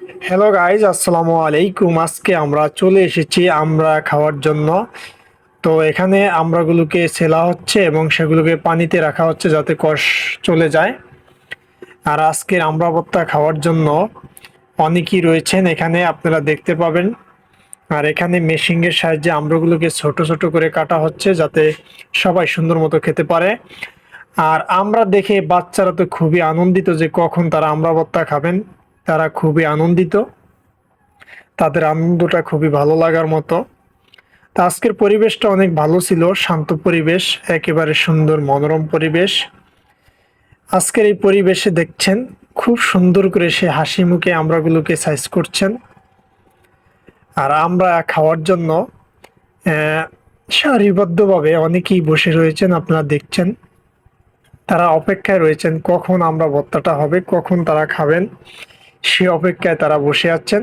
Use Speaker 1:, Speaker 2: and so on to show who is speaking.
Speaker 1: Hello guys, আসসালামু আলাইকুম। আজকে আমরা চলে এসেছি আমরা খাওয়ার জন্য। তো এখানে আমড়াগুলোকে ছেলা হচ্ছে এবং সেগুলোকে পানিতে রাখা হচ্ছে যাতে কষ চলে যায়। আর আজকের আমড়া ভর্তা খাওয়ার জন্য অনেকেই রয়েছেন এখানে, আপনারা দেখতে পাবেন। আর এখানে মেশিংয়ের সাহায্যে আমড়াগুলোকে ছোট ছোট করে কাটা হচ্ছে যাতে সবাই সুন্দর মতো খেতে পারে। আর আমরা দেখে বাচ্চারা তো খুবই আনন্দিত যে কখন তারা আমড়া ভর্তা খাবেন। তারা খুবই আনন্দিত, তাদের আনন্দটা খুবই ভালো লাগার মতো। তা আজকের পরিবেশটা অনেক ভালো ছিল, শান্ত পরিবেশ, একেবারে সুন্দর মনোরম পরিবেশ। আজকের এই পরিবেশে দেখছেন খুব সুন্দর করে সে হাসি মুখে আমড়াগুলোকে সাইজ করছেন। আর আমরা খাওয়ার জন্য সারিবদ্ধভাবে অনেকেই বসে রয়েছেন, আপনারা দেখছেন। তারা অপেক্ষায় রয়েছেন কখন আমরা ভর্তাটা হবে, কখন তারা খাবেন, সে অপেক্ষায় তারা বসে আছেন।